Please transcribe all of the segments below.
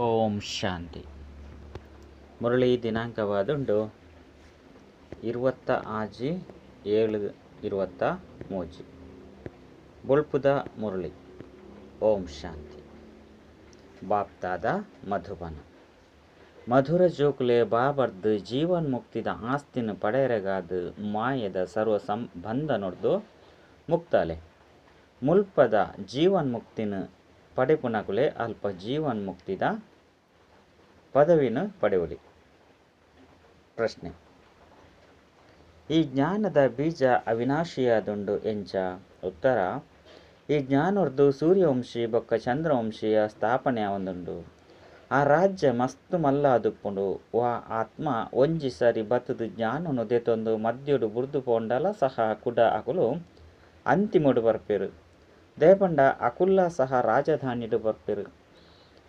ಓಂ ಶಾಂತಿ. ಮುರಳಿ ದಿನಾಂಕವಾದುಂಡು 20/7/23 ಬೊಳ್ಪುದ ಮುರಳಿ. ಓಂ ಶಾಂತಿ. ಬಾಪ್ತಾದ ಮಧುಬನ ಮಧುರ ಜೋಕುಲೆ ಬಾಬರ್ದು ಜೀವನ್ ಮುಕ್ತಿದ ಆಸ್ತಿನ ಪಡೆಯರೆಗಾದ ಮಾಯದ ಸರ್ವ ಸಂಬಂಧ ನೋಡ್ದು ಮುಕ್ತಾಲೆ ಮುಲ್ಪದ ಜೀವನ್ ಮುಕ್ತಿನ ಪಡೆಪುನಕುಲೆ ಅಲ್ಪ ಜೀವನ್ ಮುಕ್ತಿದ ಪದವಿನ ಪಡೆಯುಲಿ. ಪ್ರಶ್ನೆ: ಈ ಜ್ಞಾನದ ಬೀಜ ಅವಿನಾಶಿಯಾದುಂಡು ಎಂಚ? ಉತ್ತರ: ಈ ಜ್ಞಾನರ್ದು ಸೂರ್ಯವಂಶಿ ಬೊಕ್ಕ ಚಂದ್ರವಂಶಿಯ ಸ್ಥಾಪನೆ ಆವಂದುಂಡು. ಆ ರಾಜ್ಯ ಮಸ್ತ್ ಮಲ್ಲಾದುಪ್ಪುಂಡು. ವಾ ಆತ್ಮ ಒಂಜಿ ಸರಿ ಬತ್ತದು ಜ್ಞಾನನು ದೆತೊಂದು ಮದ್ಯುಡು ಬುರ್ದು ಪೋಂಡಲ ಸಹ ಕುಡ ಅಕುಲು ಅಂತಿಮುಡು ಬರ್ಪೆರು. ದೇಪಂಡ ಅಕುಲ್ಲ ಸಹ ರಾಜಧಾನಿಡು ಬರ್ಪೆರು.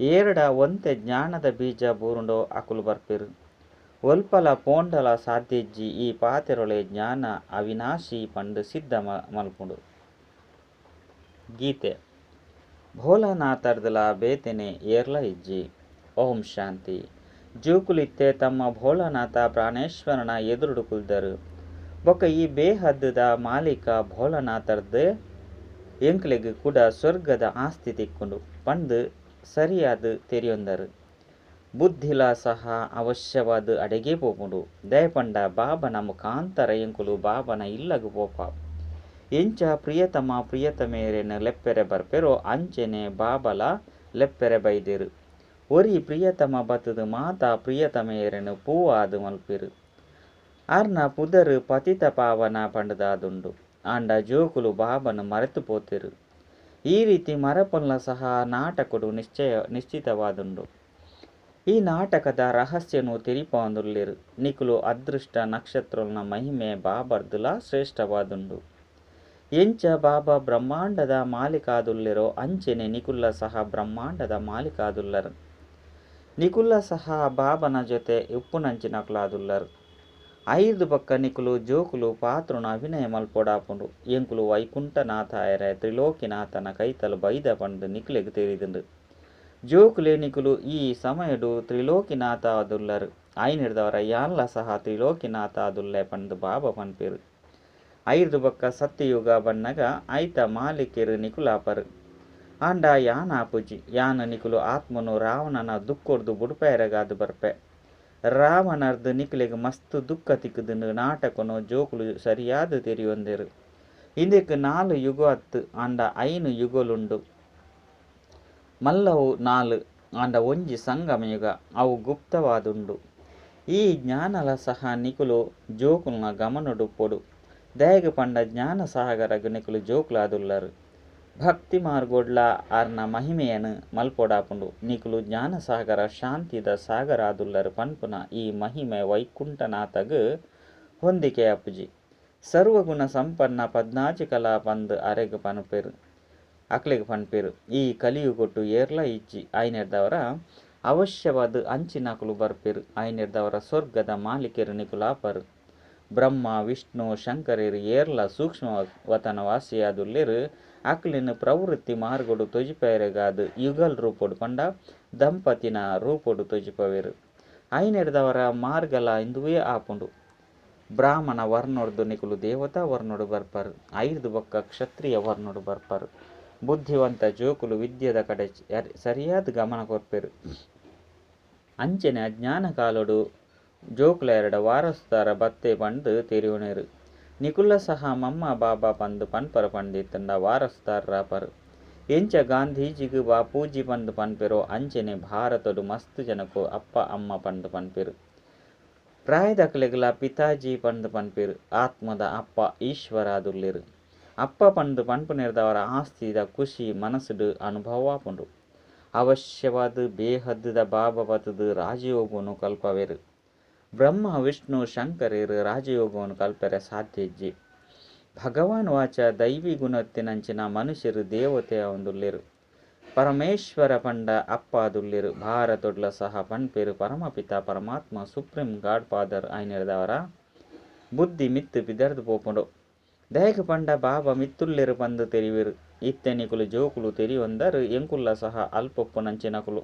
ಏರಡ ಒಂತೆ ಜ್ಞಾನದ ಬೀಜ ಬೂರುಂಡೋ ಅಕುಲು ಬರ್ಪೆರು. ಒಲ್ಪಲ ಪೋಂಡಲ ಸಾಧ್ಯಜ್ಜಿ ಈ ಪಾತೆರೊಳೆ ಜ್ಞಾನ ಅವಿನಾಶಿ ಪಂಡು ಸಿದ್ಧ ಮಲ್ಪುಂಡು. ಗೀತೆ. ಭೋಲಾನಾಥರ್ದಲ ಬೇತೆನೆ ಏರ್ಲ ಇಜ್ಜಿ. ಓಂ ಶಾಂತಿ. ಜೂಕುಲಿತ್ತೆ ತಮ್ಮ ಭೋಲಾನಾಥ ಪ್ರಾಣೇಶ್ವರನ ಎದುರುಡು ಕುಲ್ದರು. ಬೊಕ್ಕ ಈ ಬೇಹದ್ದದ ಮಾಲೀಕ ಭೋಲಾನಾಥರ್ದೇ ಎಂಕ್ಲೆಗ್ ಕೂಡ ಸ್ವರ್ಗದ ಆಸ್ತಿ ತಿಕ್ಕುಂಡು ಪಂದು ಸರಿಯಾದ ತೆರಿಯೊಂದರು. ಬುದ್ಧಿಲ ಸಹ ಅವಶ್ಯವಾದ ಅಡೆಗೆ ಪೋಪುಂಡು. ದಯಪಂಡ ಬಾಬನ ಮುಖಾಂತರ ಎಂಕುಲು ಬಾಬನ ಇಲ್ಲಗು ಪೋಪ. ಎಂಚ ಪ್ರಿಯತಮ ಪ್ರಿಯತಮೇರೆನ ಲೆಪ್ಪೆರೆ ಬರ್ಪೆರೋ ಅಂಚೆನೆ ಬಾಬಲ ಲೆಪ್ಪೆರೆ ಬೈದೆರು. ಒರಿ ಪ್ರಿಯತಮ ಬತ್ತದು ಮಾತಾ ಪ್ರಿಯತಮೇರೆನು ಪೂವಾದು ಮಲ್ಪೆರು. ಅರ್ನ ಪುದರು ಪತಿತ ಪಾವನ ಪಂಡದಾದುಂಡು. ಆಂಡ ಜೋಕುಲು ಬಾಬನು ಮರೆತು ಪೋತೆರು. ಈ ರೀತಿ ಮರಪೊಲ್ಲ ಸಹ ನಾಟಕಡು ನಿಶ್ಚಿತವಾದುಂಡು. ಈ ನಾಟಕದ ರಹಸ್ಯನು ತೆರಿಪಾಂದುಲ್ಲೆರು. ನಿಕುಲು ಅದೃಷ್ಟ ನಕ್ಷತ್ರನ ಮಹಿಮೆ ಬಾಬರ್ದುಲ ಶ್ರೇಷ್ಠವಾದುಂಡು. ಎಂಚ ಬಾಬಾ ಬ್ರಹ್ಮಾಂಡದ ಮಾಲೀಕಾದುಲ್ಲೆರೋ ಅಂಚೆನೆ ನಿಕುಲ್ಲ ಸಹ ಬ್ರಹ್ಮಾಂಡದ ಮಾಲೀಕಾದುಲ್ಲರು. ನಿಕುಲ್ಲ ಸಹ ಬಾಬನ ಜೊತೆ ಉಪ್ಪುನಂಚಿನಕುಲಾದುಲ್ಲರು. ಐದು ಬೊಕ್ಕ ನಿಕುಲು ಜೋಕುಲು ಪಾತ್ರುನ ಅಭಿನಯ ಮಲ್ಪೊಡಾಪುಂಡು. ಎಂಕುಲು ವೈಕುಂಠನಾಥಾಯರೆ ತ್ರಿಲೋಕಿನಾಥನ ಕೈತಲು ಬೈದ ಪಂಡು ನಿಕುಲೆಗ್ ತೆರಿದುಂಡು. ಜೋಕುಲೆ ನಿಕುಲು ಈ ಸಮಯಡು ತ್ರಿಲೋಕಿನಾಥ ಆದುಲ್ಲರು. ಐನಿಡ್ದವರ ಯಾನ್ಲ ಸಹ ತ್ರಿಲೋಕಿನಾಥ ಆದುಲ್ಲೆ ಪಂಡು ಬಾಬಾ ಪನ್ಪೆರು. ಐದು ಬೊಕ್ಕ ಸತ್ಯಯುಗ ಬನ್ನಗ ಐತ ಮಾಲಿಕೆರು ನಿಕುಲಾಪರು. ಆಂಡ ಯಾನ ಆಪುಜಿ. ಯಾನ ನಿಕುಲು ಆತ್ಮನು ರಾವಣನ ದುಕ್ಕೊರ್ದು ಬುಡುಪೆರೆಗಾದು ಬರ್ಪೆ. ರಾವಣರ್ದು ನಿಕುಲೆಗ್ ಮಸ್ತ್ ದುಃಖ ತಿಕ್ಕುದುಂಡು ನಾಟಕನು ಜೋಕುಲು ಸರಿಯಾದ ತೆರಿಯೊಂದೆರು. ಇಂದೆಕ್ 4 ಯುಗ ಅತ್ತು. ಆಂಡ 5 ಯುಗಲುಂಡು. ಮಲ್ಲವು 4 ಆಂಡ ಒಂಜಿ ಸಂಗಮಯುಗ. ಅವು ಗುಪ್ತವಾದುಂಡು. ಈ ಜ್ಞಾನಲ ಸಹ ನಿಕುಲು ಜೋಕುಲ್ನ ಗಮನಡು ಪೊಡು. ದಯಗ ಪಂಡ ಜ್ಞಾನ ಸಾಗರಗ ನಿಕುಲು ಜೋಕುಲಾದುಲ್ಲರು. ಭಕ್ತಿ ಮಾರ್ಗೋಡ್ಲ ಅರ್ನ ಮಹಿಮೆಯನು ಮಲ್ಪೊಡಾಪುಂಡು. ನಿಕುಲು ಜ್ಞಾನ ಸಾಗರ ಶಾಂತಿದ ಸಾಗರ ಆದುಲ್ಲರು ಪನ್ಪುನ ಈ ಮಹಿಮೆ ವೈಕುಂಠನಾಥಗ್ ಹೊಂದಿಕೆ ಅಪ್ಪುಜಿ. ಸರ್ವಗುಣ ಸಂಪನ್ನ ಪದ್ನಾಚಿಕಲ ಪಂದು ಅರೆಗ್ ಪನ್ಪೆರು ಅಕ್ಲೆಗ್ ಪನ್ಪೆರು. ಈ ಕಲಿಯುಗೊಟ್ಟು ಏರ್ಲ ಇಜ್ಜಿ. ಐನೆರ್ದವರ ಅವಶ್ಯವಾದ ಅಂಚಿನಕುಲು ಬರ್ಪೆರು. ಐನೆರ್ದವರ ಸ್ವರ್ಗದ ಮಾಲಿಕೆರು ನಿಕುಲಾಪರು. ಬ್ರಹ್ಮ ವಿಷ್ಣು ಶಂಕರೆರು ಏರ್ಲ ಸೂಕ್ಷ್ಮ ವತನವಾಸಿಯಾದುಲ್ಲೆರು. ಅಕ್ಲಿನ ಪ್ರವೃತ್ತಿ ಮಾರ್ಗೊಡು ತೊಜಿಪೆರೆಗಾದು ಯುಗಲ್ ರೂಪೊಡು ಪಂಡ ದಂಪತಿನ ರೂಪೊಡು ತೊಜಿಪವೆರು. ಐನೆರ್ದವರ ಮಾರ್ಗಲ ಇಂದುವೇ ಆಪುಂಡು. ಬ್ರಾಹ್ಮಣ ವರ್ಣೊಡ್ದು ನಿಕುಲು ದೇವತಾ ವರ್ಣೊಡು ಬರ್ಪರು. ಐದು ಬೊಕ್ಕ ಕ್ಷತ್ರಿಯ ವರ್ಣೊಡು ಬರ್ಪರು. ಬುದ್ಧಿವಂತ ಜೋಕುಲು ವಿದ್ಯೆದ ಕಡೆ ಸರಿಯಾದ ಗಮನ ಕೊರ್ಪೆರು. ಅಂಚೆನೆ ಅಜ್ಞಾನ ಕಾಲೊಡು ಜೋಕುಲ ಎರಡ ವಾರಸ್ದಾರ ಬತ್ತೆ ಪಂಡು ತೆರಿಯುಣೆರು. ನಿಕುಲ್ಲ ಸಹ ಮಮ್ಮ ಬಾಬಾ ಪಂದು ಪನ್ಪರ ಪಂಡಿತಂಡ ವಾರಸ್ದಾರರಾಪರು. ಎಂಚ ಗಾಂಧೀಜಿಗು ಬಾಪೂಜಿ ಪಂದು ಪನ್ಪೆರೋ ಅಂಚೆನೆ ಭಾರತಡು ಮಸ್ತ್ ಜನಕು ಅಪ್ಪ ಅಮ್ಮ ಪಂದು ಪನ್ಪೆರು. ಪ್ರಾಯದಕ್ಲೆಗ್ಲ ಪಿತಾಜಿ ಪಂದು ಪನ್ಪೆರು. ಆತ್ಮದ ಅಪ್ಪ ಈಶ್ವರ ಆದುಲ್ಲೆರು. ಅಪ್ಪ ಪಂದು ಪನ್ಪುನೆರ್ದವರ ಆಸ್ತಿದ ಖುಷಿ ಮನಸ್ಸುಡು ಅನುಭವಾಪುಂಡು. ಅವಶ್ಯವಾದ ಬೇಹದ್ದದ ಬಾಬಾ ಬತ್ತದು ರಾಜಯೋಗವನ್ನು ಕಲ್ಪವೆರು. ಬ್ರಹ್ಮ ವಿಷ್ಣು ಶಂಕರೆರು ರಾಜಯೋಗವನ್ನು ಕಲ್ಪರೆ ಸಾಧ್ಯಜ್ಜಿ. ಭಗವಾನ್ ವಾಚ ದೈವಿ ಗುಣತ್ತಿನಂಚಿನ ಮನುಷ್ಯರು ದೇವತೆ ಆವಂದುಲ್ಲೆರು. ಪರಮೇಶ್ವರ ಪಂಡ ಅಪ್ಪ ಆದುಲ್ಲೆರು. ಭಾರತೊಡ್ಲ ಸಹ ಪನ್ಪೆರು ಪರಮಪಿತ ಪರಮಾತ್ಮ ಸುಪ್ರೀಂ ಗಾಡ್ ಫಾದರ್ ಐನೆರ್ದವರ ಬುದ್ಧಿ ಮಿತ್ತು ಬಿದರ್ದು ಪೋಪುಂಡು. ದಯಗ ಪಂಡ ಬಾಬಾ ಮಿತ್ತುಲ್ಲೆರು ಪಂದು ತೆರಿವೆರು. ಇತ್ತೆ ನಿಕುಲು ಜೋಕುಲು ತೆರಿಯೊಂದರು ಎಂಕುಲ್ಲ ಸಹ ಅಲ್ಪೊಪ್ಪುನಂಚಿನಕುಲು.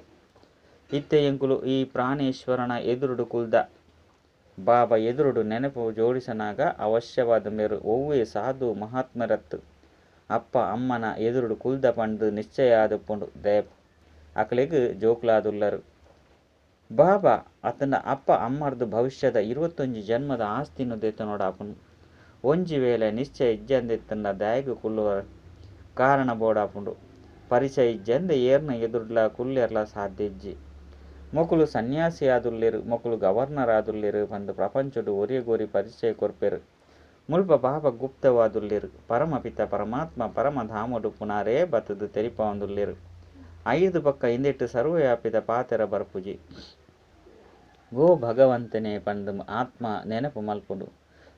ಇತ್ತೆ ಎಂಕುಲು ಈ ಪ್ರಾಣೇಶ್ವರನ ಎದುರುಡು ಕುಲ್ದ ಬಾಬಾ ಎದುರುಡು ನೆನಪು ಜೋಡಿಸನಾಗ ಅವಶ್ಯವಾದ ಮೇರು ಒವ್ವೇ ಸಾಧು ಮಹಾತ್ಮರತ್ತು ಅಪ್ಪ ಅಮ್ಮನ ಎದುರುಡು ಕುಲ್ದ ಪಂಡು ನಿಶ್ಚಯ ಆದುಪ್ಪುಂಡು ದಯಪ್ ಅಕಲೆಗ್ ಜೋಕ್ಲಾದುಲ್ಲರು. ಬಾಬಾ ಅತನ ಅಪ್ಪ ಅಮ್ಮರ್ದು ಭವಿಷ್ಯದ 21 ಜನ್ಮದ ಆಸ್ತಿನು ದೆತನೋಡಾಪುನು. ಒಂಜಿ ವೇಳೆ ನಿಶ್ಚಯ ಇಜ್ಜಂದೆತ್ತಂಡ ದಯಗು ಕುಲ್ಲುವ ಕಾರಣ ಬೋಡಾಪುಂಡು. ಪರಿಚಯ ಇಜ್ಜಂದೆ ಏರ್ನ ಎದುರುಡ್ಲ ಕುಲ್ಲೆರ್ಲ ಸಾಧ್ಯ ಇಜ್ಜಿ. ಮೊಕುಲು ಸನ್ಯಾಸಿ ಆದುಲ್ಲೆರು, ಮೊಕುಲು ಗವರ್ನರ್ ಆದುಲ್ಲೆರು ಪಂದು ಪ್ರಪಂಚಡು ಒರಿಯಗೋರಿ ಪರಿಚಯ ಕೊರ್ಪೆರು. ಮುಲ್ಪ ಬಾಬಾ ಗುಪ್ತವಾದುಲ್ಲೆರು. ಪರಮಪಿತ ಪರಮಾತ್ಮ ಪರಮಧಾಮಡು ಪುನಾರೇ ಬತ್ತದು ತೆರಿಪವಂದುಲ್ಲೆರು. 5 ಪಕ್ಕ ಇಂದೆಟ್ಟು ಸರ್ವವ್ಯಾಪಿತ ಪಾತೆರ ಬರ್ಪುಜಿ. ಗೋ ಭಗವಂತನೇ ಪಂದು ಆತ್ಮ ನೆನಪು ಮಲ್ಪುಡು.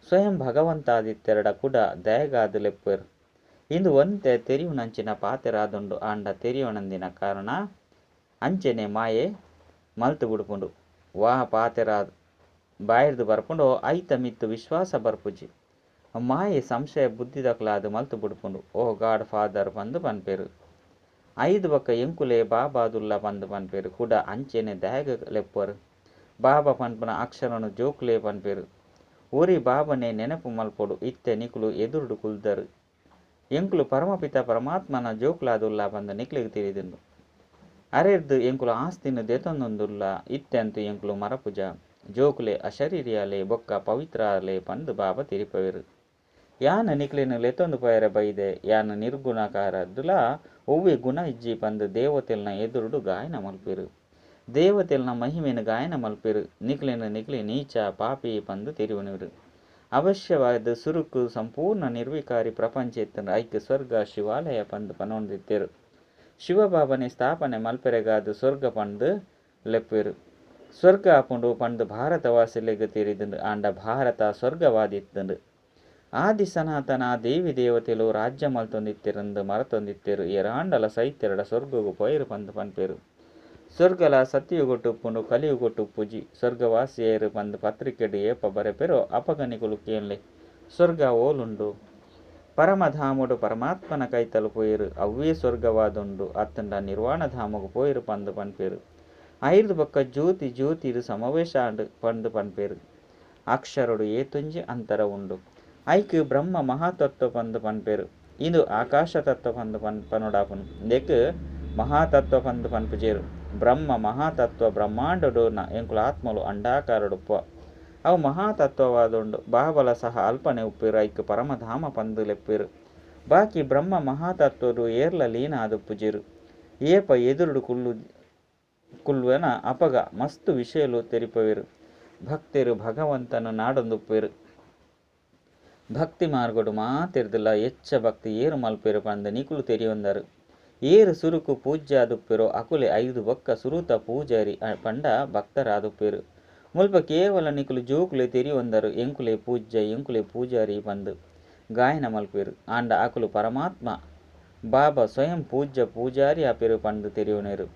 ಸ್ವಯಂ ಭಗವಂತಾದಿತ್ಯರಡ ಕುಡ ದಯಗಾದು ಲೆಪ್ಪೆರು. ಇಂದು ಒಂತೆ ತೆರಿಯುನಂಚಿನ ಪಾತೆರಾದುಂಡು ಆಂಡ ತೆರಿಯೋಣಂದಿನ ಕಾರಣ ಅಂಚೆನೆ ಮಾಯೆ ಮಲ್ತು ಬಿಡುಪುಂಡು. ವಾಹ ಪಾತೆರಾದು ಬಾಯಿರ್ದು ಬರ್ಪುಂಡು ಐತ ಮಿತ್ತು ವಿಶ್ವಾಸ ಬರ್ಪುಜಿ. ಮಾಯೆ ಸಂಶಯ ಬುದ್ಧಿದಕ್ಲಾದು ಮಲ್ತು ಬಿಡುಪುಂಡು. ಓ ಗಾಡ್ ಫಾದರ್ ಪಂದು ಪನ್ಪೇರು. 5 ಪಕ್ಕ ಎಂಕುಲೆ ಬಾಬಾದುಲ್ಲ ಪಂದು ಪನ್ಪೇರು ಕುಡ ಅಂಚೆನೆ ದಯಗ ಲೆಪ್ಪರು. ಬಾಬಾ ಪನ್ಪನ ಅಕ್ಷರನು ಜೋಕ್ಲೆ ಪನ್ಪೇರು. ಊರಿ ಬಾಬನೇ ನೆನಪು ಮಲ್ಪೊಡು ಇತ್ತೆ ನಿಕುಲು ಎದುರುಡು ಕುಲ್ದರು. ಎಂಕುಲು ಪರಮಪಿತ ಪರಮಾತ್ಮನ ಜೋಕ್ಲಾದುಲ್ಲ ಪಂದು ನಿಕ್ಲಿಗೆ ತಿಳಿದುಂಡು. ಅರೆರ್ದು ಎಂಕುಲು ಆಸ್ತಿನು ದೆತೊಂದೊಂದುಲ್ಲ ಇತ್ತೆಂತು ಎಂಕುಲು ಮರಪುಜ. ಜೋಕುಲೆ ಅಶರೀರಿಯಾಲೆ ಬೊಕ್ಕ ಪವಿತ್ರಾಲೆ ಪಂದು ಬಾಬಾ ತಿರಿಪವೆರು. ಯಾನ ನಿಕ್ಲೆನು ಲೆತೊಂದು ಪಯರ ಬೈದೆ ಯಾನ ನಿರ್ಗುಣಕಾರದುಲ ಒವ್ವೆ ಗುಣ ಇಜ್ಜಿ ಪಂದು ದೇವತೆಲ್ನ ಎದುರುಡು ಗಾಯನ ಮಲ್ಪೆರು. ದೇವತೆಲ್ನ ಮಹಿಮೆನು ಗಾಯನ ಮಲ್ಪೆರು. ನಿಕ್ಲೆ ನೀಚ ಪಾಪಿ ಪಂದು ತಿರುವನಿರು. ಅವಶ್ಯವಾದ ಸುರುಕು ಸಂಪೂರ್ಣ ನಿರ್ವಿಕಾರಿ ಪ್ರಪಂಚ ಎತ್ತಂದು ಐಕ್ಯ ಸ್ವರ್ಗ ಶಿವಾಲಯ ಪಂದು ಪನೊಂದಿತ್ತೆರು. ಶಿವಬಾಬನೆ ಸ್ಥಾಪನೆ ಮಲ್ಪೆರೆಗಾದು ಸ್ವರ್ಗ ಪಂದು ಲೆಪ್ಪೆರು. ಸ್ವರ್ಗ ಅಪುಂಡು ಪಂದು ಭಾರತವಾಸಿಲೆಗ್ ತಿರಿದುಂಡು ಆಂಡ ಭಾರತ ಸ್ವರ್ಗವಾದಿತ್ತುಂಡು. ಆದಿ ಸನಾತನ ದೇವಿ ದೇವತೆಲು ರಾಜ್ಯ ಮಲ್ತೊಂದಿತ್ತೆರಂದು ಮರತೊಂದಿತ್ತೆರು. ಎರಾಂಡಲ ಸೈತ್ಯರಡ ಸ್ವರ್ಗಗು ಪೊಯರು ಪಂದು ಪನ್ಪೇರು. ಸ್ವರ್ಗಲ ಸತ್ಯುಗೊಟ್ಟುಪ್ಪುಂಡು ಕಲಿಯುಗೊಟ್ಟುಪ್ಪುಜಿ. ಸ್ವರ್ಗವಾಸಿಯರು ಪಂದು ಪತ್ರಿಕೆಡು ಏಪ ಬರೆಪೆರೋ ಅಪಗನಿಕುಲು ಕೇನ್ಲೆ ಸ್ವರ್ಗ ಓಲುಂಡು. ಪರಮಧಾಮುಡು ಪರಮಾತ್ಮನ ಕೈತಲು ಪೋಯಿರು ಅವ್ವೇ ಸ್ವರ್ಗವಾದುಂಡು ಅತ್ತಂಡ ನಿರ್ವಾಣಧಾಮಗು ಪೋಯಿರು ಪಂದು ಪನ್ಪೇರು. 5 ಪಕ್ಕ ಜ್ಯೋತಿ ಜ್ಯೋತಿರು ಸಮಾವೇಶ ಪಂದು ಪನ್ಪೇರು. ಅಕ್ಷರಡು ಏತುಂಜಿ ಅಂತರ ಉಂಡು. ಐಕ್ ಬ್ರಹ್ಮ ಮಹಾತತ್ವ ಪಂದು ಪನ್ಪೇರು. ಇದು ಆಕಾಶ ತತ್ವ ಪಂದು ಪನೊಡಾಪುನು. ದೆಕ್ ಮಹಾತತ್ವ ಪಂದು ಪನ್ಪುಜೇರು. ಬ್ರಹ್ಮ ಮಹಾತತ್ವ ಬ್ರಹ್ಮಾಂಡಡು ಎಂಕುಲು ಆತ್ಮಲು ಅಂಡಾಕಾರಡುಪ್ಪ ಅವು ಮಹಾತತ್ವವಾದುಂಡು. ಬಾಬಲ ಸಹ ಅಲ್ಪನೆ ಉಪ್ಪೇರು. ಐಕ್ ಪರಮಧಾಮ ಪಂದು ಲೆಪ್ಪೇರು. ಬಾಕಿ ಬ್ರಹ್ಮ ಮಹಾತತ್ವಡು ಏರ್ಲ ಲೀನ ಆದುಪ್ಪುಜೇರು. ಏಪ ಎದುರುಡು ಕುಲ್ವನ ಅಪಗ ಮಸ್ತು ವಿಷಯಲು ತೆರಿಪವೆರು. ಭಕ್ತರು ಭಗವಂತನು ನಾಡೊಂದುಪ್ಪೇರು. ಭಕ್ತಿ ಮಾರ್ಗಡು ಮಾತೆರ್ದಿಲ್ಲ ಎಚ್ಚ ಭಕ್ತಿ ಏರು ಮಲ್ಪೇರು ಪಂದು ನಿಕುಲು ತೆರಿಯೊಂದರು. ಏರು ಸುರುಕು ಪೂಜ್ಯ ಆದುಪ್ಪೆರೋ ಅಕುಲೆ 5 ಪಕ್ಕ ಸುರುತ ಪೂಜಾರಿ ಪಂಡ ಭಕ್ತರಾದುಪ್ಪೇರು. ಮುಲ್ಪ ಕೇವಲ ನಿಕುಲು ಜೋಕುಲೆ ತೆರಿಯೊಂದರು. ಎಂಕುಲೆ ಪೂಜ್ಯ ಎಂಕುಲೆ ಪೂಜಾರಿ ಪಂದು ಗಾಯನ ಮಲ್ಪೇರು. ಆಂಡ ಅಕುಲು ಪರಮಾತ್ಮ ಬಾಬಾ ಸ್ವಯಂ ಪೂಜ್ಯ ಪೂಜಾರಿ ಆಪೇರು ಪಂದು ತೆರಿಯೋನೆರು.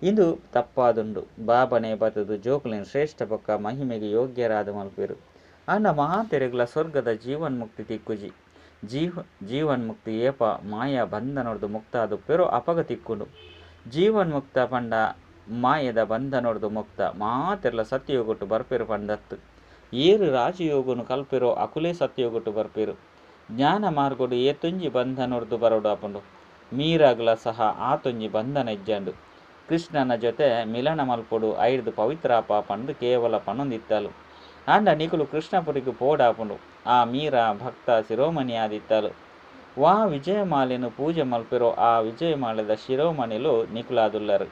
ಇದು ತಪ್ಪಾದುಂಡು. ಬಾಬನೇ ಬತದು ಜೋಕುಲಿನ ಶ್ರೇಷ್ಠ ಪಕ್ಕ ಮಹಿಮೆಗೆ ಯೋಗ್ಯರಾದ ಮಲ್ಪೇರು. ಆಂಡ ಮಹಾತೆರೆಗ್ಲ ಸ್ವರ್ಗದ ಜೀವನ್ಮುಕ್ತಿ ತಿಕ್ಕುಜಿ. ಜೀವನ್ಮುಕ್ತಿ ಏಪ ಮಾಯಾ ಬಂಧನೊಡ್ದು ಮುಕ್ತ ಆದುಪ್ಪೆರೋ ಅಪಗ ತಿಕ್ಕುಂಡು. ಜೀವನ್ಮುಕ್ತ ಪಂಡ ಮಾಯದ ಬಂಧನೊಡ್ದು ಮುಕ್ತ ಮಾತೆರ್ಲ ಸತ್ಯಯೋಗೊಟ್ಟು ಬರ್ಪೇರು ಪಂಡತ್ತು. ಏರು ರಾಜಯೋಗನು ಕಲ್ಪೆರೋ ಅಕುಲೇ ಸತ್ಯಯೋಗೊಟ್ಟು ಬರ್ಪೇರು. ಜ್ಞಾನ ಮಾರ್ಗಡು ಏತುಂಜಿ ಬಂಧನೊಡ್ದು ಬರೋಡು ಅಪುಂಡು. ಮೀರಾಗ್ಲ ಸಹ ಆತೊಂಜಿ ಬಂಧನ ಇಜ್ಜಂಡು. ಕೃಷ್ಣನ ಜೊತೆ ಮಿಲನ ಮಲ್ಪೊಡು 5 ಪವಿತ್ರಾಪ ಪಂಡು ಕೇವಲ ಪನೊಂದಿತ್ತಲು. ಆಂಡ ನಿಕುಲು ಕೃಷ್ಣಪುರಿಗು ಪೋಡಾಪುಂಡು. ಆ ಮೀರ ಭಕ್ತ ಶಿರೋಮಣಿ ಆದಿತ್ತಲು. ವಾ ವಿಜಯಮಾಲೆನು ಪೂಜೆ ಮಲ್ಪೆರೋ ಆ ವಿಜಯಮಾಲೆದ ಶಿರೋಮಣಿಲು ನಿಕುಲಾದುಲ್ಲರು.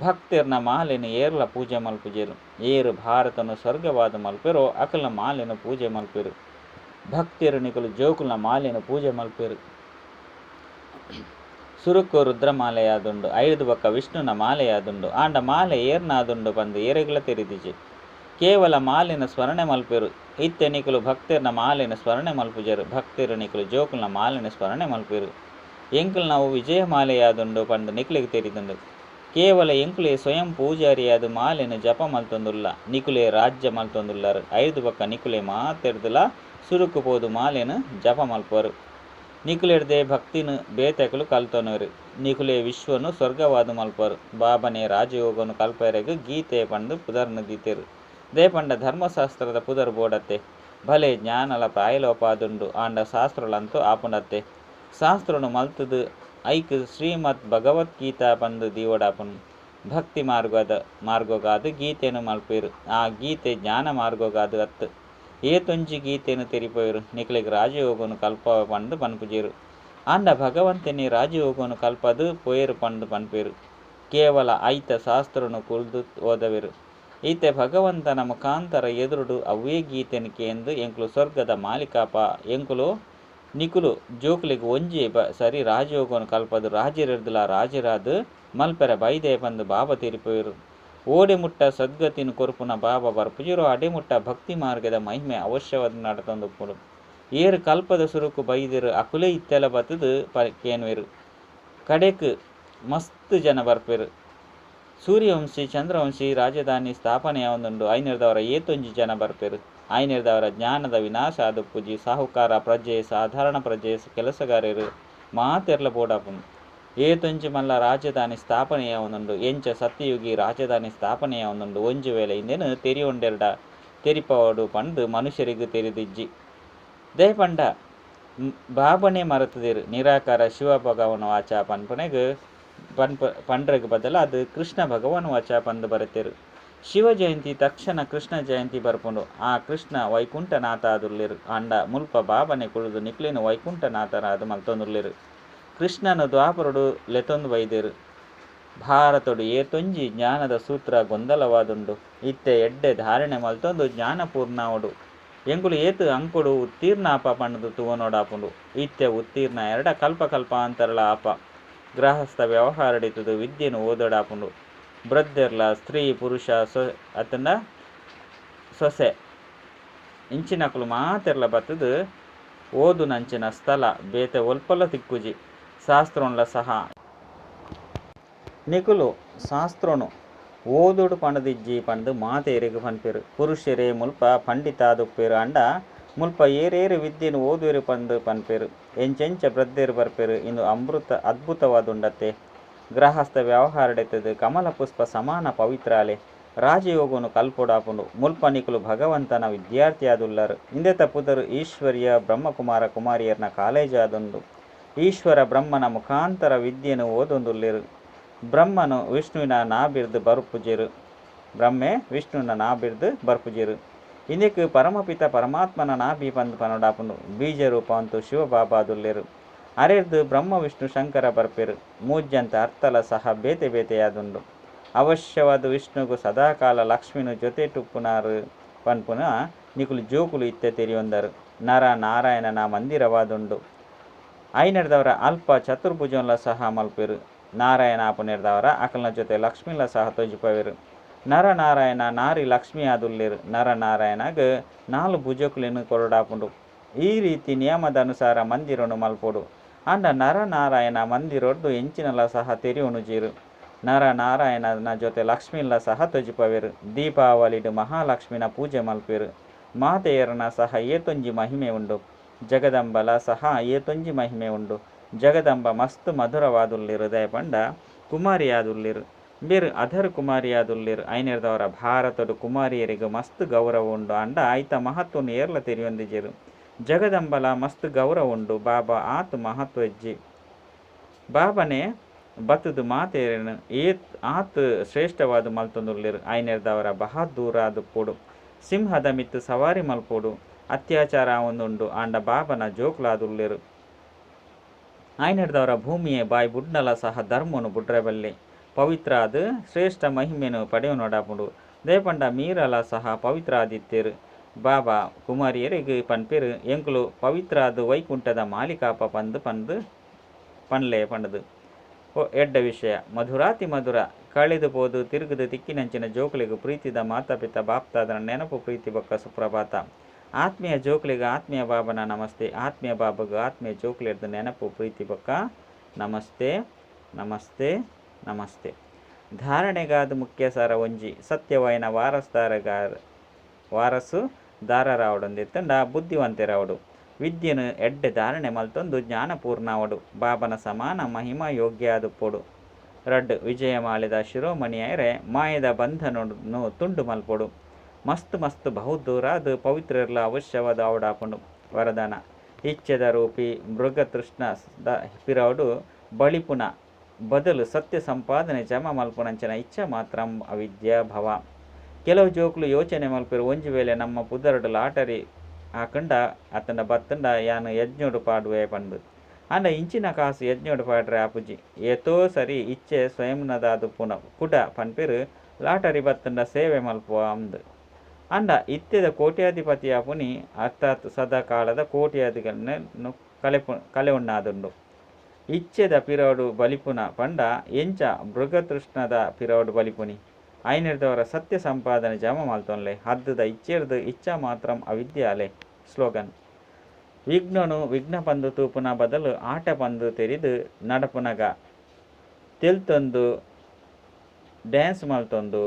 ಭಕ್ತಿರ್ನ ಮಾಲೆನು ಏರ್ಲ ಪೂಜೆ ಮಲ್ಪುಜೆರು. ಏರು ಭಾರತನು ಸ್ವರ್ಗವಾದ ಮಲ್ಪೆರೋ ಅಕಲ್ನ ಮಾಲೆನು ಪೂಜೆ ಮಲ್ಪೆರು. ಭಕ್ತಿರು ನಿಕುಲು ಜೋಕುಲ್ನ ಮಾಲೆನು ಪೂಜೆ ಮಲ್ಪೆರು. ಸುರುಕು ರುದ್ರಮಾಲೆಯಾದುಂಡು. 5 ಪಕ್ಕ ವಿಷ್ಣುನ ಮಾಲೆಯಾದುಂಡು. ಆಂಡ ಮಾಲೆ ಏರ್ನಾದುಂಡು ಪಂದು ಏರೆಗ್ಲ ತೆರಿದಿಜೆ. ಕೇವಲ ಮಾಲಿನ ಸ್ಮರಣೆ ಮಲ್ಪೆರು. ಇತ್ತೆ ನಿಕುಲು ಭಕ್ತಿರ್ನ ಮಾಲಿನ ಸ್ಮರಣೆ ಮಲ್ಪುಜರು. ಭಕ್ತಿರು ನಿಕುಲು ಜೋಕುಲ್ನ ಮಾಲಿನ ಸ್ಮರಣೆ ಮಲ್ಪೆರು. ಎಂಕುಲು ನಾವು ವಿಜಯ ಮಾಲೆಯಾದುಂಡು ಪಂದು ನಿಕ್ಲಿಗೆ ತೆರಿದುಂಡು. ಕೇವಲ ಎಂಕುಲೆ ಸ್ವಯಂ ಪೂಜಾರಿಯಾದು ಮಾಲಿನ ಜಪ ಮಲ್ತೊಂದುಲ್ಲ. ನಿಕುಲೆ ರಾಜ್ಯ ಮಲ್ತೊಂದುಲ್ಲರು. 5 ಪಕ್ಕ ನಿಕುಲೆ ಮಾತೆರ್ದುಲ ಸುರುಕು ಪೋದು ಮಾಲೆನು ಜಪ ಮಲ್ಪರು. ನಿಕುಲೆಡ್ದೆ ಭಕ್ತಿನ ಬೇತೆಕಲು ಕಲ್ತೊನರು ನಿಕುಲೆ ವಿಶ್ವನು ಸ್ವರ್ಗವಾದ ಮಲ್ಪರು ಬಾಬನೇ ರಾಜಯೋಗನು ಕಲ್ಪರೆಗೆ ಗೀತೆ ಪಂಡು ಪುದರ್ನ ದೀತೆರು ದೇಪಂಡ ಧರ್ಮಶಾಸ್ತ್ರದ ಪುದರ್ ಬೋಡತ್ತೆ ಭಲೆ ಜ್ಞಾನಲ ಪ್ರಾಯಲೋಪಾದುಂಡು ಆಂಡ ಶಾಸ್ತ್ರಲಂತೂ ಆಪುಂಡತ್ತೆ ಶಾಸ್ತ್ರನು ಮಲ್ತದು ಐಕ್ ಶ್ರೀಮದ್ ಭಗವದ್ಗೀತಾ ಪಂದು ದೀವಡಾಪುನು ಭಕ್ತಿ ಮಾರ್ಗೋಗಾದು ಗೀತೆನು ಮಲ್ಪೇರು ಆ ಗೀತೆ ಜ್ಞಾನ ಮಾರ್ಗೋಗಾದು ಅತ್ತು ಏತೊಂಜಿ ಗೀತೆನು ತೆರಿಪೋಯರು ನಿಕ್ಲೆಗ್ ರಾಜಯೋಗನು ಕಲ್ಪ ಪಂಡು ಪನ್ಪುಜೇರು ಆಂಡ ಭಗವಂತನಿ ರಾಜಯೋಗನು ಕಲ್ಪದು ಪೋಯರು ಪಂಡು ಪನ್ಪೇರು ಕೇವಲ ಐತ ಶಾಸ್ತ್ರನು ಕುಲ್ದು ಓದವೆರು ಈತೆ ಭಗವಂತನ ಮುಖಾಂತರ ಎದುರುಡು ಅವೇ ಗೀತೆನು ಕೇಂದು ಎಂಕುಲು ಸ್ವರ್ಗದ ಮಾಲಿಕಾಪ ಎಂಕುಲು ನಿಕುಲು ಜೋಕುಲಿಗೆ ಒಂಜಿ ಸರಿ ರಾಜಯೋಗನು ಕಲ್ಪದು ರಾಜರೆರ್ದುಲ ರಾಜರಾದು ಮಲ್ಪೆರ ಬೈದೆ ಪಂದು ಬಾಬಾ ತಿರಿಪೋಯರು ಓಡೆ ಮುಟ್ಟ ಸದ್ಗತಿನ ಕೊರ್ಪುನ ಬಾಬಾ ಬರ್ಪುಜಿರೋ ಅಡೆಮುಟ್ಟ ಭಕ್ತಿ ಮಾರ್ಗದ ಮಹಿಮೆ ಅವಶ್ಯವಾದ ನಡತಂದುಪ್ಪುಡು ಏರು ಕಲ್ಪದ ಸುರುಕು ಬೈದಿರು ಅಕುಲೆ ಇತ್ತೆಲ ಬತ್ತದು ಕೇನ್ವೇರು ಕಡೆಕ್ ಮಸ್ತ್ ಜನ ಬರ್ಪೇರು ಸೂರ್ಯವಂಶಿ ಚಂದ್ರವಂಶಿ ರಾಜಧಾನಿ ಸ್ಥಾಪನೆಯಾವೊಂದುಂಡು ಐನಿರ್ದವರ ಏತೊಂಜಿ ಜನ ಬರ್ಪೇರು ಐನಿರ್ದವರ ಜ್ಞಾನದ ವಿನಾಶ ಆದುಪ್ಪುಜಿ ಸಾಹುಕಾರ ಪ್ರಜೆ ಸಾಧಾರಣ ಪ್ರಜೆ ಕೆಲಸಗಾರರು ಮಾತೆರ್ಲ ಬೋಡಾಪುನು ಏತೊಂಜಿ ಮಲ್ಲ ರಾಜಧಾನಿ ಸ್ಥಾಪನೆಯಾವೊಂದುಂಡು ಎಂಚ ಸತ್ಯಯುಗಿ ರಾಜಧಾನಿ ಸ್ಥಾಪನೆಯಾವೊಂದುಂಡು ಒಂಜಿ ವೇಳೆ ಇಂದೆನು ತೆರಿಯೊಂಡೆರ್ಡ ತೆರಿಪವಡು ಪಂಡು ಮನುಷ್ಯರಿಗೂ ತೆರಿದಿಜ್ಜಿ ದಯಪಂಡ ಬಾಬನೇ ಮರೆತದಿರು ನಿರಾಕಾರ ಶಿವ ಭಗವನ ವಾಚ ಪನ್ಪನೆಗ್ ಪಂಡ್ರೆಗ್ ಬದಲ ಅದು ಕೃಷ್ಣ ಭಗವಾನ್ ವಾಚ ಪಂದು ಬರೆತೆರು ಶಿವ ಜಯಂತಿ ತಕ್ಷಣ ಕೃಷ್ಣ ಜಯಂತಿ ಬರ್ಪುಂಡು ಆ ಕೃಷ್ಣ ವೈಕುಂಠನಾಥ ಆದುರ್ಲಿರು ಅಂಡ ಮುಲ್ಪ ಬಾಬನೆ ಕುಳಿದು ನಿಕ್ಲಿನ ವೈಕುಂಠನಾಥರಾದು ಮಲ್ತೊಂದುರ್ಲಿರು ಕೃಷ್ಣನು ದ್ವಾಪರುಡು ಲೆತೊಂದು ಬೈದೇರು ಭಾರತಡು ಏತೊಂಜಿ ಜ್ಞಾನದ ಸೂತ್ರ ಗೊಂದಲವಾದುಂಡು ಇತ್ತೆ ಎಡ್ಡೆ ಧಾರಣೆ ಮಲ್ತೊಂದು ಜ್ಞಾನಪೂರ್ಣವಡು ಎಂಕುಲು ಏತು ಅಂಕುಡು ಉತ್ತೀರ್ಣ ಆಪ ಪಂಡದು ತುವನೋಡಾಪುಂಡು ಇತ್ತೆ ಉತ್ತೀರ್ಣ ಎರಡ ಕಲ್ಪ ಅಂತರಳ ಆಪ ಗೃಹಸ್ಥ ವ್ಯವಹಾರಡಿತದು ವಿದ್ಯೆನು ಓದೋಡಾಪುಂಡು ಬ್ರದ್ದೆರ್ಲ ಸ್ತ್ರೀ ಪುರುಷ ಅತಂಡ ಸೊಸೆ ಇಂಚಿನಕುಲು ಮಾತೆರ್ಲ ಬತ್ತದು ಓದು ನಂಚಿನ ಸ್ಥಳ ಬೇತೆ ಒಲ್ಪಲ ತಿಕ್ಕುಜಿ ಶಾಸ್ತ್ರೋನ್ಲ ಸಹ ನಿಕುಲು ಶಾಸ್ತ್ರೋನು ಓದುಡು ಪಂಡದಿಜ್ಜಿ ಪಂಡು ಮಾತೇರಿಗೆ ಪನ್ಪೇರು ಪುರುಷರೇ ಮುಲ್ಪ ಪಂಡಿತಾದುಪ್ಪೇರು ಅಂಡ ಮುಲ್ಪ ಏರೇರು ವಿದ್ಯೆನು ಓದುವೆರು ಪಂಡು ಪನ್ಪೇರು ಎಂಚೆಂಚ ಬ್ರದ್ದೇರು ಬರ್ಪೇರು ಇನ್ನು ಅದ್ಭುತವಾದುಂಡತ್ತೆ ಗೃಹಸ್ಥ ವ್ಯವಹಾರಡೆತದು ಕಮಲ ಪುಷ್ಪ ಸಮಾನ ಪವಿತ್ರಾಲೆ ರಾಜಯೋಗನು ಕಲ್ಪೊಡಾಪುಂಡು ಮುಲ್ಪ ನಿಕುಲು ಭಗವಂತನ ವಿದ್ಯಾರ್ಥಿಯಾದುಲ್ಲರು ಹಿಂದೆ ತಪ್ಪುದರು ಈಶ್ವರ್ಯ ಬ್ರಹ್ಮಕುಮಾರ ಕುಮಾರಿಯರ್ನ ಕಾಲೇಜ್ ಆದೊಂದು ಈಶ್ವರ ಬ್ರಹ್ಮನ ಮುಖಾಂತರ ವಿದ್ಯೆನು ಓದೊಂದುಲ್ಲೆರು ಬ್ರಹ್ಮನು ವಿಷ್ಣುವಿನ ನಾಬಿರ್ದು ಬರ್ಪುಜೆರು ಬ್ರಹ್ಮೆ ವಿಷ್ಣುವಿನ ನಾಬಿರ್ದು ಬರ್ಪುಜೆರು ಇಂದಕ್ಕೆ ಪರಮಪಿತ ಪರಮಾತ್ಮನ ನಾಭಿ ಪಂದು ಪನೊಡಾಪುಂಡು ಬೀಜ ರೂಪ ಅಂತೂ ಶಿವಬಾಬಾದುಲ್ಲೆರು ಅರೆರ್ದು ಬ್ರಹ್ಮ ವಿಷ್ಣು ಶಂಕರ ಬರ್ಪೇರು ಮೂಜ್ಜಂತ ಅರ್ಥಲ ಸಹ ಬೇತೆ ಬೇತೆಯಾದುಂಡು ಅವಶ್ಯವಾದ ವಿಷ್ಣುಗೂ ಸದಾಕಾಲ ಲಕ್ಷ್ಮಿನು ಜೊತೆ ಟುಪ್ಪುನಾರು ಪನ್ಪುನ ನಿಕುಲು ಜೋಕುಲು ಇತ್ತೆ ತೆರಿಯೊಂದರು ನರ ನಾರಾಯಣನ ಮಂದಿರವಾದುಂಡು ಐನೆರ್ದವರ ಅಲ್ಪ ಚತುರ್ಭುಜನ್ಲ ಸಹ ಮಲ್ಪೇರು ನಾರಾಯಣ ಆಪುನೆರ್ದವರ ಅಕಲ್ನ ಜೊತೆ ಲಕ್ಷ್ಮಿಲ ಸಹ ತೊಜಿಪವೆರು ನರನಾರಾಯಣ ನಾರಿ ಲಕ್ಷ್ಮಿ ಆದುಲ್ಲೇರು ನರನಾರಾಯಣಗ 4 ಭುಜಕುಲೆನು ಕೊರಡಾಪುಂಡು ಈ ರೀತಿ ನಿಯಮದ ಅನುಸಾರ ಮಂದಿರನು ಮಲ್ಪೋಡು ಅಂಡ ನರನಾರಾಯಣ ಮಂದಿರೊಡ್ದು ಎಂಚಿನಲ ಸಹ ತೆರಿಯೋನು ಜೀರು ನರನಾರಾಯಣನ ಜೊತೆ ಲಕ್ಷ್ಮಿಲ ಸಹ ತೊಜಿಪವೆರು ದೀಪಾವಳಿಡು ಮಹಾಲಕ್ಷ್ಮಿನ ಪೂಜೆ ಮಲ್ಪೇರು ಮಾತೆಯರನ ಸಹ ಏತೊಂಜಿ ಮಹಿಮೆ ಉಂಡು ಜಗದಂಬಲ ಸಹ ಏತೊಂಜಿ ಮಹಿಮೆ ಉಂಡು ಜಗದಂಬ ಮಸ್ತ್ ಮಧುರವಾದುಲ್ಲಿರು ದಯಪಂಡ ಕುಮಾರಿಯಾದುಲ್ಲಿರು ಬೇರು ಅಧರ್ ಕುಮಾರಿಯಾದುಲ್ಲಿರು ಐನೆರ್ದವರ ಭಾರತಡು ಕುಮಾರಿಯರಿಗೂ ಮಸ್ತ್ ಗೌರವ ಉಂಡು ಅಂಡ ಐತ ಮಹತ್ವನು ಏರ್ಲ ತೆರಿಯೊಂದಿಜೆರು ಜಗದಂಬಲ ಮಸ್ತ್ ಗೌರವ ಉಂಡು ಬಾಬಾ ಆತು ಮಹತ್ವ ಹೆಜ್ಜಿ ಬಾಬನೇ ಬತ್ತದು ಮಾತೇರನು ಆತು ಶ್ರೇಷ್ಠವಾದ ಮಲ್ತೊಂದುಲ್ಲಿರು ಐನೆರ್ದವರ ಬಹದ್ದೂರಾದು ಪೋಡು ಸಿಂಹದ ಮಿತ್ತು ಸವಾರಿ ಮಲ್ಪೋಡು ಅತ್ಯಾಚಾರ ಒಂದುಂಡು ಅಂಡ ಬಾಬನ ಜೋಕ್ಲಾದುಲ್ಲಿರು ಐನೆರ್ದವರ ಭೂಮಿಯೇ ಬಾಯಿ ಬುಡ್ನಲ ಸಹ ಧರ್ಮನು ಬುಡ್ರೆಬಲ್ಲಿ ಪವಿತ್ರ ಅದು ಶ್ರೇಷ್ಠ ಮಹಿಮೆನು ಪಡೆಯೋನೋಡಾಪುಂಡು ದೇಪಂಡ ಮೀರಲ ಸಹ ಪವಿತ್ರ ಆದಿತ್ಯರು ಬಾಬಾ ಕುಮಾರಿಯರಿಗೆ ಪನ್ಪೇರು ಎಂಕುಲು ಪವಿತ್ರ ಅದು ವೈಕುಂಠದ ಮಾಲಿಕಾಪ ಪನ್ಲೆ ಪಂಡದು ಎಡ್ಡ ವಿಷಯ ಮಧುರಾತಿ ಮಧುರ ಕಳೆದು ಪೋದು ತಿರುಗದು ತಿಕ್ಕಿನಂಚಿನ ಜೋಕುಲಿಗೂ ಪ್ರೀತಿದ ಮಾತಾಪಿತ ಬಾಪ್ತಾದನ ನೆನಪು ಪ್ರೀತಿ ಬೊಕ್ಕ ಸುಪ್ರಭಾತ ಆತ್ಮೀಯ ಜೋಕುಲಿಗ ಆತ್ಮೀಯ ಬಾಬನ ನಮಸ್ತೆ ಆತ್ಮೀಯ ಬಾಬಗ ಆತ್ಮೀಯ ಜೋಕುಲಿರ್ದು ನೆನಪು ಪ್ರೀತಿ ಬೊಕ್ಕ ನಮಸ್ತೆ ನಮಸ್ತೆ ನಮಸ್ತೆ ಧಾರಣೆಗಾದ ಮುಖ್ಯ ಸಾರ ಒಂಜಿ ಸತ್ಯವಾಯಿನ ವಾರಸು ದಾರರಾವಡೊಂದೆತ್ತಂಡ ಬುದ್ಧಿವಂತೆರಾವಡು ವಿದ್ಯೆನು ಎಡ್ಡೆ ಧಾರಣೆ ಮಲ್ತೊಂದು ಜ್ಞಾನಪೂರ್ಣವಡು ಬಾಬನ ಸಮಾನ ಮಹಿಮಾ ಯೋಗ್ಯ ಆದುಪ್ಪೊಡು. ರಡ್ ವಿಜಯಮಾಲೆದ ಶಿರೋಮಣಿಯರೆ ಮಾಯದ ಬಂಧನನು ತುಂಡು ಮಲ್ಪೊಡು. ಮಸ್ತ್ ಮಸ್ತ್ ಬಹುದೂರಾದ ಪವಿತ್ರರ್ಲ ಅವಶ್ಯವಾದ ಅವಡಾಪುಂಡು ವರದಾನ. ಇಚ್ಛೆದ ರೂಪಿ ಮೃಗತೃಷ್ಣದ ಪಿರವಡು ಬಳಿಪುನ ಬದಲು ಸತ್ಯ ಸಂಪಾದನೆ ಜಮ ಮಲ್ಪುನಂಚನ ಇಚ್ಛ ಮಾತ್ರ ಅವಿದ್ಯಾ ಭವ. ಕೆಲವು ಜೋಕುಲು ಯೋಚನೆ ಮಲ್ಪಿರು ಒಂಜಿ ವೇಳೆ ನಮ್ಮ ಪುದರಡು ಲಾಟರಿ ಹಾಕಂಡ ಅತಂಡ ಬತ್ತಂಡ ಯಾನು ಯಜ್ಞೋಡು ಪಾಡುವೆ ಪಂಡು ಅಂಡ ಇಂಚಿನ ಕಾಸು ಯಜ್ಞೋಡು ಪಾಡ್ರೆ ಆಪುಜಿ ಏತೋ ಸರಿ ಇಚ್ಛೆ ಸ್ವಯಂನದಾದು ಪುನ ಕುಡ ಪನ್ಪೆರು ಲಾಟರಿ ಬತ್ತಂಡ ಸೇವೆ ಮಲ್ಪುವ ಅಂದು ಅಂಡ ಇತ್ತೆದ ಕೋಟ್ಯಾಧಿಪತಿಯ ಪುನಿ ಅರ್ಥಾತ್ ಸದಾ ಕಾಲದ ಕೋಟ್ಯಾಧಿಗಳನ್ನು ಕಲೆ ಉಣ್ಣಾದುಂಡು. ಇಚ್ಛೆದ ಪಿರವಡು ಬಲಿಪುನ ಪಂಡ ಎಂಚ ಮೃಗತೃಷ್ಣದ ಪಿರವಡು ಬಲಿಪುನಿ ಐನಿರ್ದವರ ಸತ್ಯ ಸಂಪಾದನೆ ಜಮ ಮಲ್ತೊನ್ಲೆ ಹದ್ದದ ಇಚ್ಛೆರ್ದು ಇಚ್ಛಾ ಮಾತ್ರ ಅವಿದ್ಯಾಲೆ. ಸ್ಲೋಗನ್: ವಿಘ್ನನು ವಿಘ್ನ ಪಂದು ತೂಪುನ ಬದಲು ಆಟ ಪಂದು ತೆರಿದು ನಡಪುನಗ ತೆಲ್ತೊಂದು ಡ್ಯಾನ್ಸ್ ಮಲ್ತೊಂದು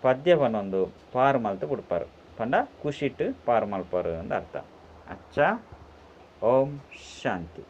ಪದ್ಯವನೊಂದು ಪಾರು ಮಲ್ತು ಬಿಡ್ಪಾರು ಪಂಡ ಖುಷಿಟ್ಟು ಪಾರು ಮಲ್ಪಾರು ಅಂದ ಅರ್ಥ. ಅಚ್ಚ. ಓಂ ಶಾಂತಿ.